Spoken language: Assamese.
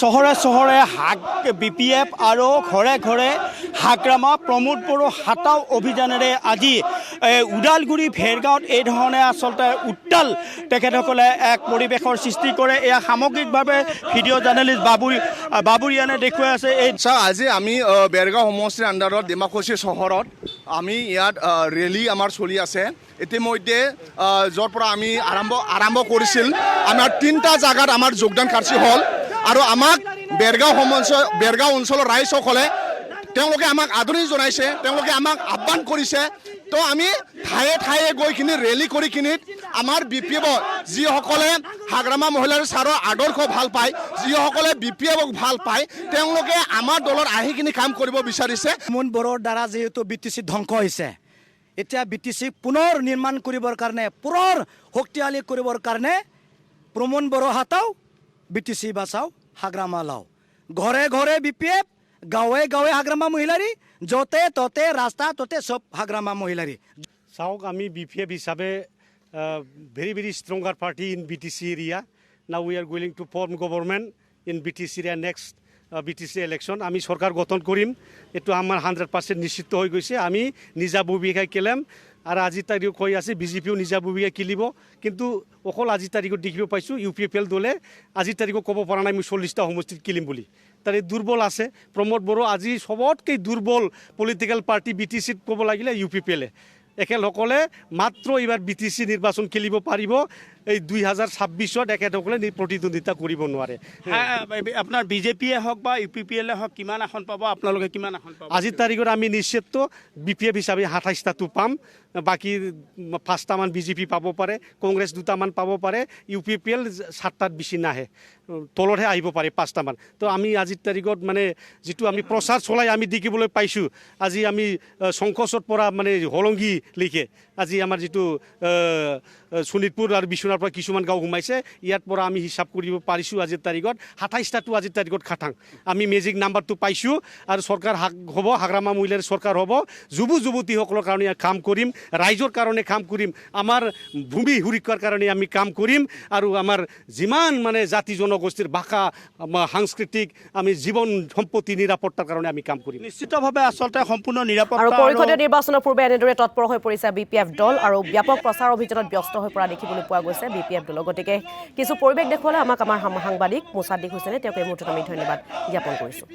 চহৰে চহৰে হাক BPF আৰু ঘৰে ঘৰে হাগ্ৰামা প্ৰমোদ বড়ো হাতাও অভিযানেৰে আজি ওদালগুৰি ভেৰগাঁৱত এই ধৰণে আচলতে উত্তাল তেখেতসকলে এক পৰিৱেশৰ সৃষ্টি কৰে। এয়া সামগ্ৰিকভাৱে ভিডিঅ' জাৰ্নেলিষ্ট বাবুৰিয়ানে দেখুৱাই আছে। এই আজি আমি বেৰগাঁও সমষ্টিৰ আণ্ডাৰত ডিমাকুছী চহৰত আমি ইয়াত ৰেলী আমাৰ চলি আছে। ইতিমধ্যে য'ৰ পৰা আমি আৰম্ভ কৰিছিল আমাৰ 3টা জাগাত আমাৰ যোগদান কাৰ্যসূচী হ'ল আৰু আমাক বেৰগাঁও অঞ্চলৰ ৰাইজসকলে তেওঁলোকে আমাক আদৰণি জনাইছে, তেওঁলোকে আমাক আহ্বান কৰিছে। তো আমি ঠায়ে ঠায়ে গৈ কিনি ৰেলী কৰি কিনি আমাৰ BPF যিসকলে হাগ্ৰামা মহিলাৰ ছাৰৰ আদৰ্শ ভাল পায়, যিসকলে BPFক ভাল পায়, তেওঁলোকে আমাৰ দলত আহি কিনি কাম কৰিব বিচাৰিছে। প্ৰমোদ বড়োৰ দ্বাৰা যিহেতু BTC ধ্বংস হৈছে, এতিয়া BTC পুনৰ নিৰ্মাণ কৰিবৰ কাৰণে পুনৰ শক্তিশালী কৰিবৰ কাৰণে প্ৰমোদ বড়ো হাতাও BTC বাচাও হাগ্ৰামা লাও, ঘৰে ঘৰে BPF, গাঁৱে গাঁৱে হাগ্ৰামা মহিলাৰী, য'তে ত'তে ৰাস্তা ত'তে চব হাগ্ৰামা মহিলাৰী। চাওক, আমি BPF হিচাপে very stronger party in BTC area. Now we are going to form government in BTC area next BTC election. আমি সরকার গঠন কৰিম, এইটো আমাৰ 100% নিশ্চিত হৈ গৈছে। আমি নিজাববীয়াকৈ খেলিম আৰু আজিৰ তাৰিখত কৈ আছে BJPও নিজাববীয়াকৈ খেলিব, কিন্তু অকল আজিৰ তাৰিখত দেখিব পাইছোঁ UPFL দলে আজিৰ তাৰিখত ক'ব পৰা নাই মই 40টা সমষ্টিত খেলিম বুলি। তাৰে দুৰ্বল আছে প্ৰমোদ বড়ো। আজি সবতকৈ দুৰ্বল পলিটিকেল পাৰ্টি BTCত ক'ব লাগিলে UPFL। একেসকলে মাত্ৰ এইবাৰ BTC নিৰ্বাচন খেলিব পাৰিব, এই 2026ত একেসকলে প্ৰতিদ্বন্দ্বিতা কৰিব নোৱাৰে। আপোনাৰ BJPয়ে হওক বা UPFLে হওক কিমান আসন পাব, আপোনালোকে কিমান আসন পাব? আজিৰ তাৰিখত আমি নিশ্চিত BPF হিচাপে 27টাটো পাম, বাকী 5টামান BJP পাব পাৰে, কংগ্ৰেছ 2টামান পাব পাৰে, UPFL 7টাত বেছি নাহে, তলতহে আহিব পাৰে 5টামান। তো আমি আজিৰ তাৰিখত মানে যিটো আমি প্ৰচাৰ চলাই আমি দেখিবলৈ পাইছোঁ, আজি আমি শংকচৰ পৰা মানে হলংগী লিখে আজি আমাৰ যিটো শোণিতপুৰ আৰু বিশ্বনাথৰ পৰা কিছুমান গাঁও সোমাইছে, ইয়াৰ পৰা আমি হিচাপ কৰিব পাৰিছোঁ আজিৰ তাৰিখত 27টাটো আজিৰ তাৰিখত খাটাং। আমি মেজিক নাম্বাৰটো পাইছোঁ আৰু চৰকাৰ হ'ব, হাগ্ৰামা মহিলাৰ চৰকাৰ হ'ব। যুৱতীসকলৰ কাৰণে কাম কৰিম, ৰাইজৰ কাৰণে কাম কৰিম, আমাৰ ভূমি সুৰক্ষাৰ কাৰণে আমি কাম কৰিম, আৰু আমাৰ যিমান মানে জাতি জনগোষ্ঠীৰ ভাষা সাংস্কৃতিক আমি জীৱন সম্পত্তি নিৰাপত্তাৰ কাৰণে আমি কাম কৰিম। নিশ্চিতভাৱে আচলতে সম্পূৰ্ণ নিৰাপত্তা আৰু পৰিষদীয় নিৰ্বাচনৰ পূৰ্বে এনেদৰে তৎপৰ হৈ পৰিছে BPF দল আৰু ব্যাপক প্ৰচাৰ অভিযানত ব্যস্ত হৈ পৰা দেখিবলৈ পোৱা গৈছে BPF দল। গতিকে কিছু পৰিৱেশ দেখুৱালে আমাক আমাৰ সাংবাদিক মুছাদ্দিক হুছেইনে, তেওঁক এই মুহূৰ্তত আমি ধন্যবাদ জ্ঞাপন কৰিছোঁ।